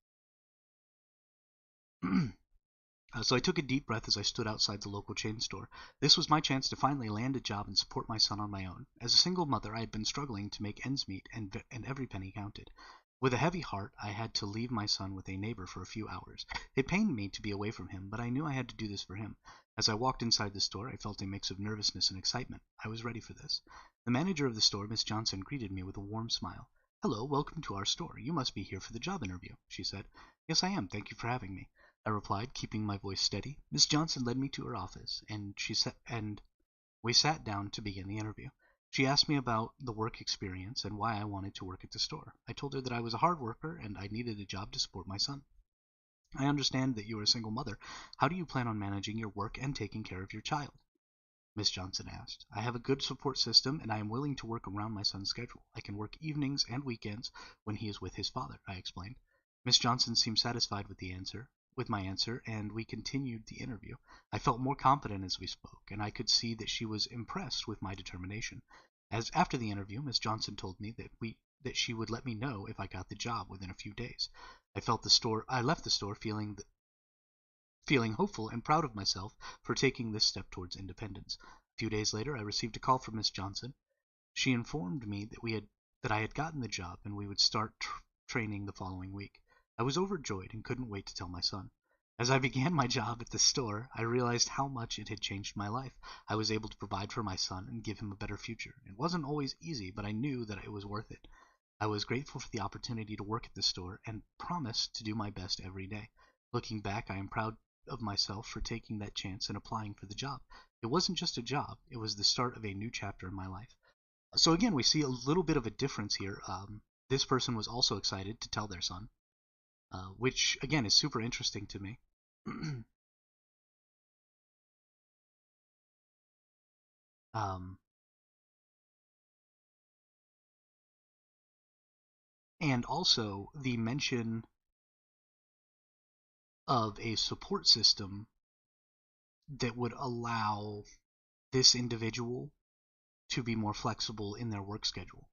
So I took a deep breath as I stood outside the local chain store. This was my chance to finally land a job and support my son on my own. As a single mother, I had been struggling to make ends meet, and every penny counted. With a heavy heart, I had to leave my son with a neighbor for a few hours. It pained me to be away from him, but I knew I had to do this for him. As I walked inside the store, I felt a mix of nervousness and excitement. I was ready for this. The manager of the store, Miss Johnson, greeted me with a warm smile. "Hello, welcome to our store. You must be here for the job interview," she said. "Yes, I am. Thank you for having me," I replied, keeping my voice steady. Miss Johnson led me to her office, and we sat down to begin the interview. She asked me about the work experience and why I wanted to work at the store. I told her that I was a hard worker and I needed a job to support my son. "I understand that you are a single mother. How do you plan on managing your work and taking care of your child?" Miss Johnson asked. "I have a good support system, and I am willing to work around my son's schedule. I can work evenings and weekends when he is with his father," I explained. Miss Johnson seemed satisfied with my answer, and we continued the interview. I felt more confident as we spoke, and I could see that she was impressed with my determination. As after the interview, Miss Johnson told me that she would let me know if I got the job within a few days. I left the store feeling hopeful and proud of myself for taking this step towards independence. A few days later, I received a call from Miss Johnson. She informed me that I had gotten the job and we would start training the following week. I was overjoyed and couldn't wait to tell my son. As I began my job at the store, I realized how much it had changed my life. I was able to provide for my son and give him a better future. It wasn't always easy, but I knew that it was worth it. I was grateful for the opportunity to work at the store and promised to do my best every day. Looking back, I am proud of myself for taking that chance and applying for the job. It wasn't just a job, it was the start of a new chapter in my life. So again, we see a little bit of a difference here. This person was also excited to tell their son, which again is super interesting to me. And also the mention of a support system that would allow this individual to be more flexible in their work schedule.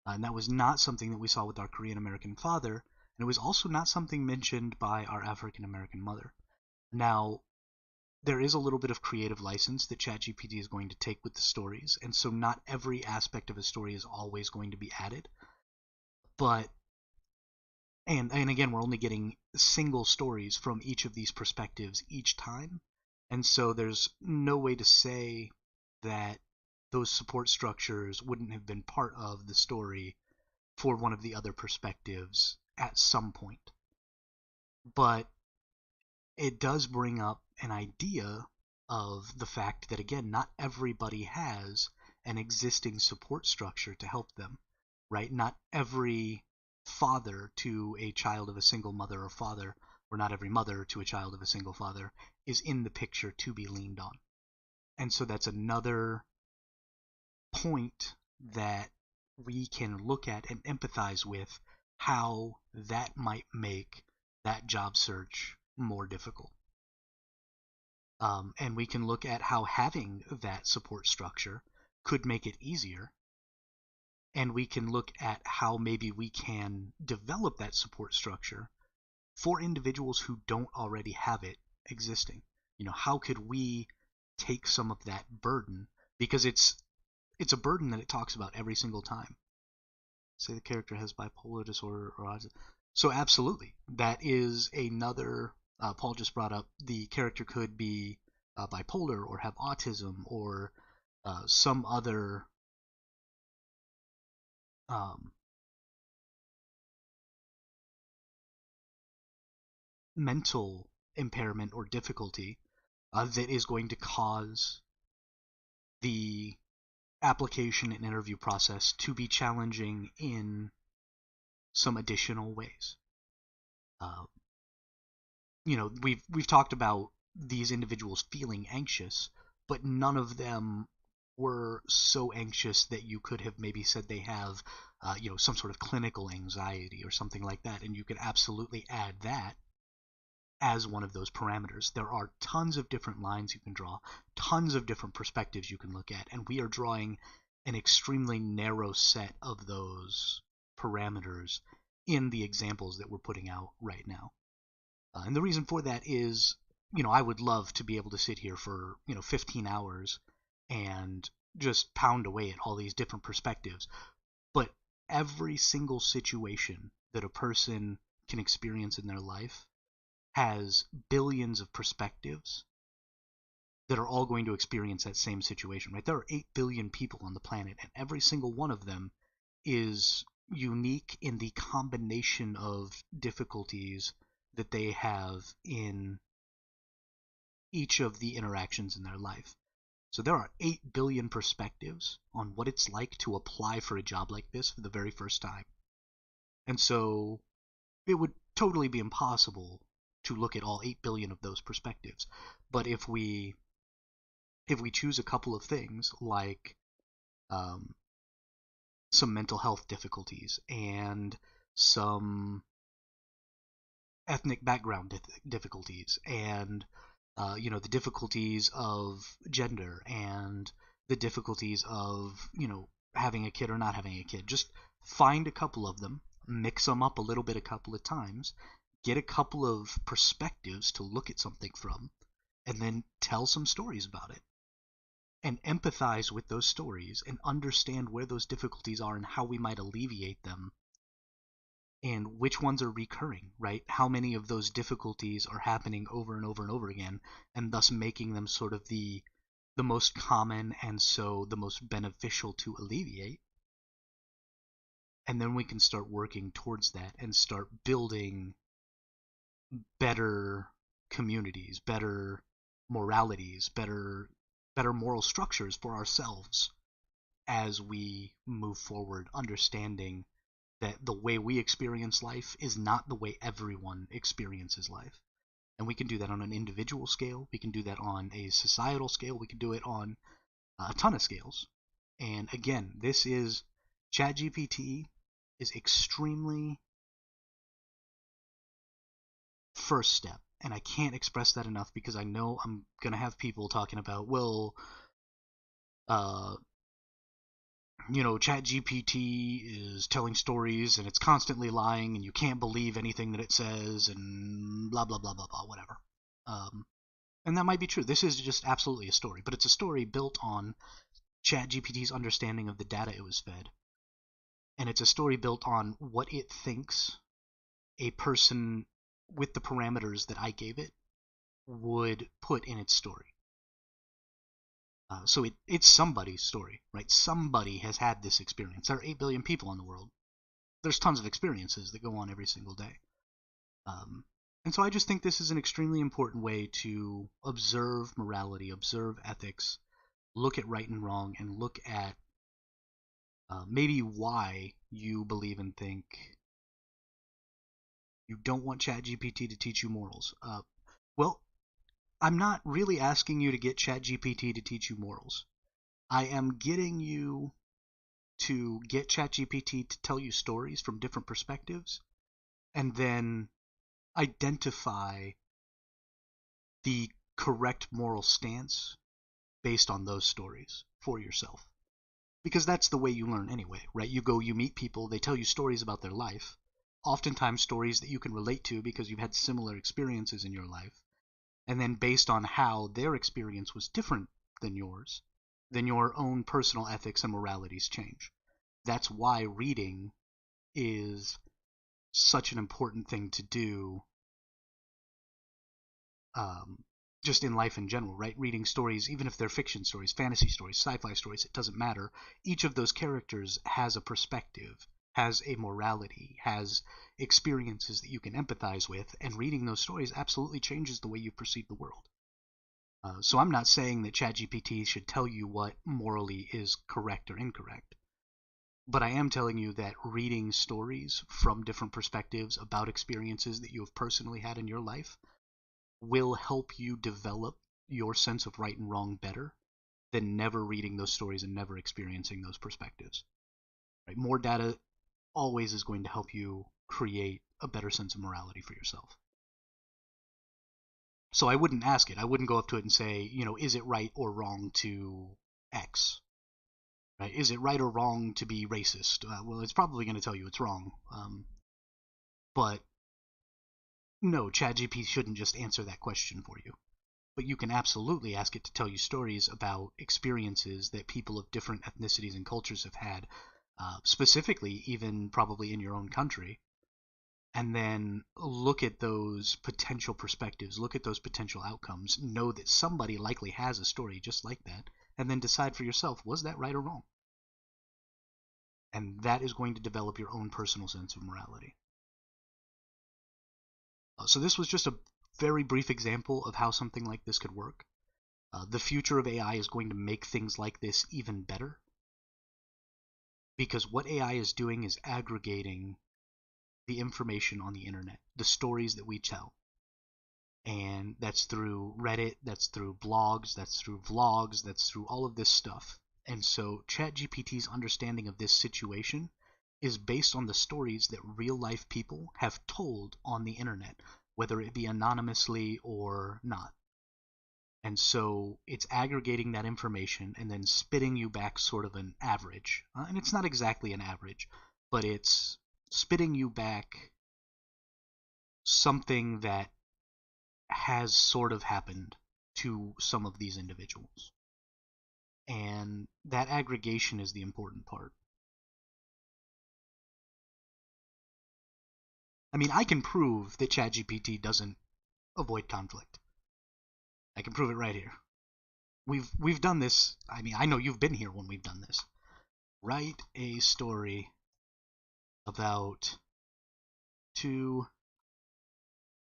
And that was not something that we saw with our Korean American father, and it was also not something mentioned by our African American mother. Now, there is a little bit of creative license that ChatGPT is going to take with the stories, and so not every aspect of a story is always going to be added. But and again, we're only getting single stories from each of these perspectives each time, and so there's no way to say that those support structures wouldn't have been part of the story for one of the other perspectives at some point. But it does bring up an idea of the fact that, again, not everybody has an existing support structure to help them, right? Not every father to a child of a single mother or father, or not every mother to a child of a single father, is in the picture to be leaned on. And so that's another point that we can look at and empathize with how that might make that job search more difficult. And we can look at how having that support structure could make it easier. And we can look at how maybe we can develop that support structure for individuals who don't already have it existing. How could we take some of that burden? Because it's a burden that it talks about every single time. Say the character has bipolar disorder or autism. So absolutely, that is another. Paul just brought up the character could be bipolar or have autism or some other um, mental impairment or difficulty that is going to cause the application and interview process to be challenging in some additional ways. Uh, we've talked about these individuals feeling anxious, but none of them were so anxious that you could have maybe said they have, some sort of clinical anxiety or something like that, and you could absolutely add that as one of those parameters. There are tons of different lines you can draw, tons of different perspectives you can look at, and we are drawing an extremely narrow set of those parameters in the examples that we're putting out right now. And the reason for that is, I would love to be able to sit here for, 15 hours and just pound away at all these different perspectives. But every single situation that a person can experience in their life has billions of perspectives that are all going to experience that same situation, right? There are 8 billion people on the planet, and every single one of them is unique in the combination of difficulties that they have in each of the interactions in their life. So there are 8 billion perspectives on what it's like to apply for a job like this for the very first time. And so it would totally be impossible to look at all 8 billion of those perspectives. But if we choose a couple of things like some mental health difficulties and some ethnic background difficulties and the difficulties of gender and the difficulties of having a kid or not having a kid, just find a couple of them, mix them up a little bit a couple of times, get a couple of perspectives to look at something from, and then tell some stories about it and empathize with those stories and understand where those difficulties are and how we might alleviate them and which ones are recurring, right? How many of those difficulties are happening over and over and over again, and thus making them sort of the most common and so the most beneficial to alleviate. And then we can start working towards that and start building better communities, better moralities, better moral structures for ourselves as we move forward, understanding that the way we experience life is not the way everyone experiences life. And we can do that on an individual scale, we can do that on a societal scale, we can do it on a ton of scales. And again, this is ChatGPT is extremely first step. And I can't express that enough because I know I'm going to have people talking about, well, uh, ChatGPT is telling stories and it's constantly lying and you can't believe anything that it says and blah, blah, blah, blah, blah, whatever. And that might be true. This is just absolutely a story, but it's a story built on ChatGPT's understanding of the data it was fed. And it's a story built on what it thinks a person with the parameters that I gave it would put in its story. So it's somebody's story, right? Somebody has had this experience. There are 8 billion people in the world. There's tons of experiences that go on every single day. And so I just think this is an extremely important way to observe morality, observe ethics, look at right and wrong, and look at maybe why you believe and think you don't want ChatGPT to teach you morals. Well, I'm not really asking you to get ChatGPT to teach you morals. I am getting you to get ChatGPT to tell you stories from different perspectives and then identify the correct moral stance based on those stories for yourself. Because that's the way you learn anyway, right? You meet people, they tell you stories about their life, oftentimes stories that you can relate to because you've had similar experiences in your life. And then based on how their experience was different than yours, then your own personal ethics and moralities change. That's why reading is such an important thing to do, um, just in life in general, right? Reading stories, even if they're fiction stories, fantasy stories, sci-fi stories, it doesn't matter. Each of those characters has a perspective, has a morality, has experiences that you can empathize with, and reading those stories absolutely changes the way you perceive the world. So I'm not saying that ChatGPT should tell you what morally is correct or incorrect, but I am telling you that reading stories from different perspectives about experiences that you have personally had in your life will help you develop your sense of right and wrong better than never reading those stories and never experiencing those perspectives. Right? More data always is going to help you create a better sense of morality for yourself. So I wouldn't ask it. I wouldn't go up to it and say, is it right or wrong to X? Right? Is it right or wrong to be racist? Well, it's probably going to tell you it's wrong. But no, ChatGPT shouldn't just answer that question for you. But you can absolutely ask it to tell you stories about experiences that people of different ethnicities and cultures have had, specifically even probably in your own country, and then look at those potential perspectives, look at those potential outcomes, know that somebody likely has a story just like that, and then decide for yourself, was that right or wrong? And that is going to develop your own personal sense of morality. So this was just a very brief example of how something like this could work. The future of AI is going to make things like this even better, because what AI is doing is aggregating the information on the internet, the stories that we tell. And that's through Reddit, that's through blogs, that's through vlogs, that's through all of this stuff. And so ChatGPT's understanding of this situation is based on the stories that real life people have told on the internet, whether it be anonymously or not. And so it's aggregating that information and then spitting you back sort of an average. And it's not exactly an average, but it's spitting you back something that has sort of happened to some of these individuals. And that aggregation is the important part. I mean, I can prove that ChatGPT doesn't avoid conflict. I can prove it right here. We've done this. I mean, I know you've been here when we've done this. Write a story about two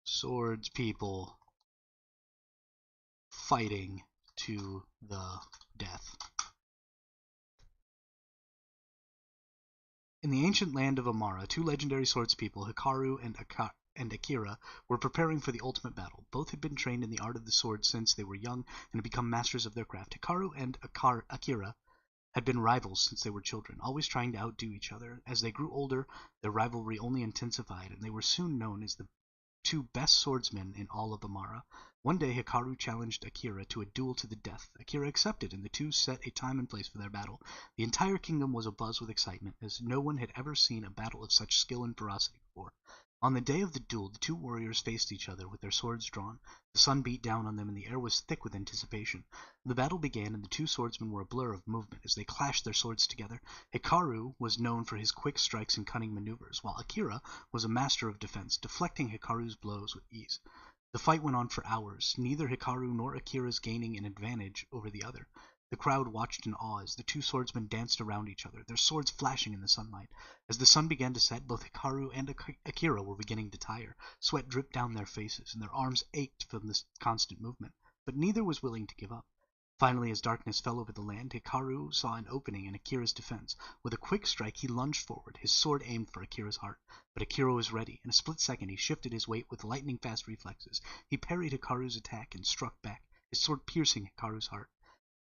swords people fighting to the death. In the ancient land of Amara, two legendary swordspeople, Hikaru and Akira, were preparing for the ultimate battle. Both had been trained in the art of the sword since they were young and had become masters of their craft. Hikaru and Akira had been rivals since they were children, always trying to outdo each other. As they grew older, their rivalry only intensified, and they were soon known as the two best swordsmen in all of Amara. One day, Hikaru challenged Akira to a duel to the death. Akira accepted, and the two set a time and place for their battle. The entire kingdom was abuzz with excitement, as no one had ever seen a battle of such skill and ferocity before. On the day of the duel, the two warriors faced each other with their swords drawn. The sun beat down on them, and the air was thick with anticipation. The battle began, and the two swordsmen were a blur of movement as they clashed their swords together. Hikaru was known for his quick strikes and cunning maneuvers, while Akira was a master of defense, deflecting Hikaru's blows with ease. The fight went on for hours, neither Hikaru nor Akira's gaining an advantage over the other. The crowd watched in awe as the two swordsmen danced around each other, their swords flashing in the sunlight. As the sun began to set, both Hikaru and Akira were beginning to tire. Sweat dripped down their faces, and their arms ached from this constant movement. But neither was willing to give up. Finally, as darkness fell over the land, Hikaru saw an opening in Akira's defense. With a quick strike, he lunged forward, his sword aimed for Akira's heart. But Akira was ready. In a split second, he shifted his weight with lightning-fast reflexes. He parried Hikaru's attack and struck back, his sword piercing Hikaru's heart.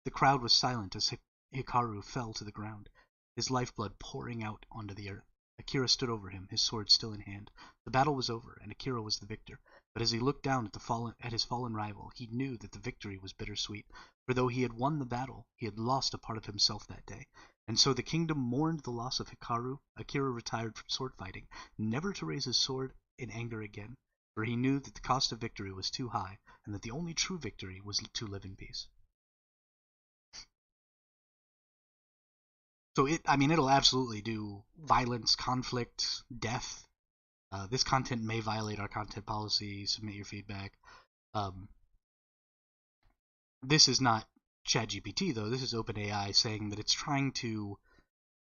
The crowd was silent as Hikaru fell to the ground, his lifeblood pouring out onto the earth. Akira stood over him, his sword still in hand. The battle was over, and Akira was the victor. But as he looked down at his fallen rival, he knew that the victory was bittersweet. For though he had won the battle, he had lost a part of himself that day. And so the kingdom mourned the loss of Hikaru. Akira retired from sword fighting, never to raise his sword in anger again, for he knew that the cost of victory was too high, and that the only true victory was to live in peace. So it'll absolutely do violence, conflict, death. This content may violate our content policy. Submit your feedback. Um, this is not ChatGPT, though. This is OpenAI saying that it's trying to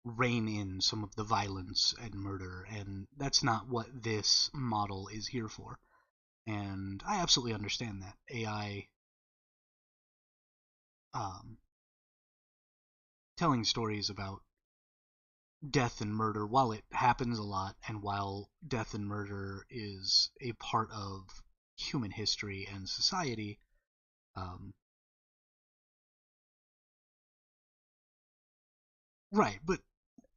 rein in some of the violence and murder, and that's not what this model is here for. And I absolutely understand that. AI telling stories about death and murder, while it happens a lot, and while death and murder is a part of human history and society, um, right, but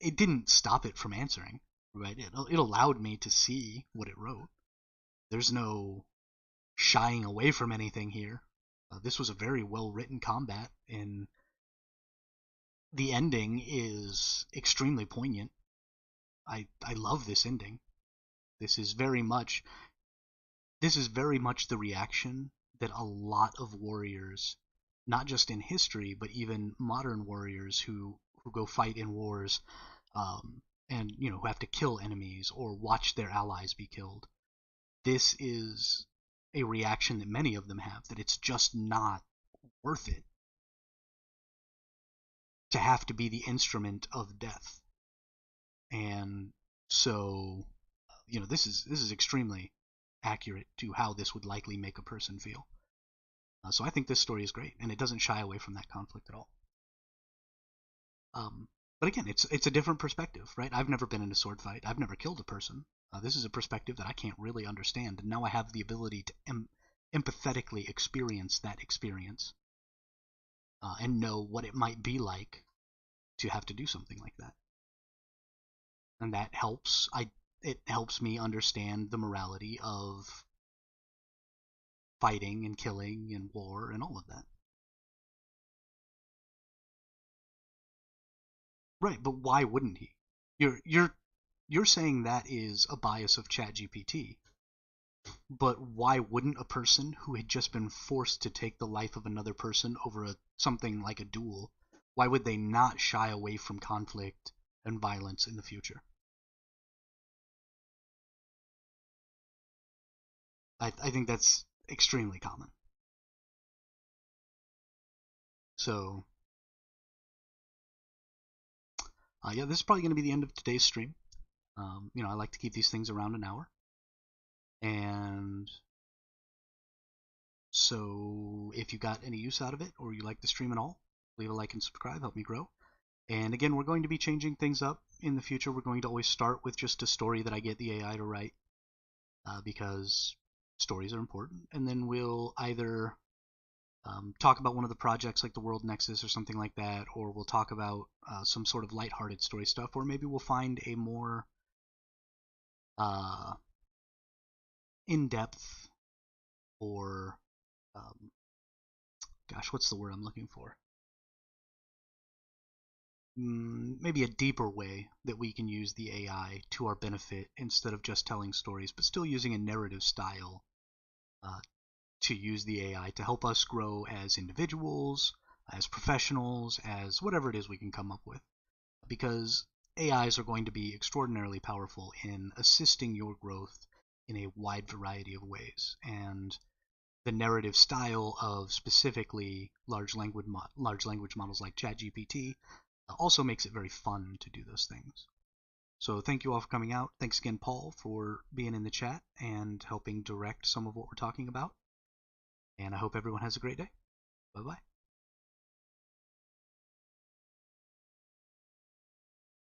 it didn't stop it from answering, right? It allowed me to see what it wrote. There's no shying away from anything here. This was a very well written combat, and the ending is extremely poignant. I love this ending. This is very much the reaction that a lot of warriors, not just in history, but even modern warriors who go fight in wars, and who have to kill enemies or watch their allies be killed. This is a reaction that many of them have, that it's just not worth it to have to be the instrument of death. And so, this is extremely accurate to how this would likely make a person feel. So I think this story is great, and it doesn't shy away from that conflict at all. But again, it's a different perspective, right? I've never been in a sword fight. I've never killed a person. This is a perspective that I can't really understand, and now I have the ability to empathetically experience that experience, and know what it might be like to have to do something like that. And that helps. It helps me understand the morality of fighting and killing and war and all of that. Right, but why wouldn't he? You're saying that is a bias of ChatGPT, but why wouldn't a person who had just been forced to take the life of another person over something like a duel, why would they not shy away from conflict and violence in the future? I think that's extremely common. So, yeah, this is probably going to be the end of today's stream. I like to keep these things around an hour. And so if you got any use out of it or you like the stream at all, leave a like and subscribe, help me grow. And again, we're going to be changing things up in the future. We're going to always start with just a story that I get the AI to write, because stories are important. And then we'll either talk about one of the projects like the World Nexus or something like that, or we'll talk about some sort of lighthearted story stuff, or maybe we'll find a more in-depth or what's the word I'm looking for? Maybe a deeper way that we can use the AI to our benefit instead of just telling stories, but still using a narrative style to use the AI to help us grow as individuals, as professionals, as whatever it is we can come up with. Because AIs are going to be extraordinarily powerful in assisting your growth in a wide variety of ways. And the narrative style of specifically large language models like ChatGPT also makes it very fun to do those things. So thank you all for coming out. Thanks again, Paul, for being in the chat and helping direct some of what we're talking about. And I hope everyone has a great day. Bye-bye.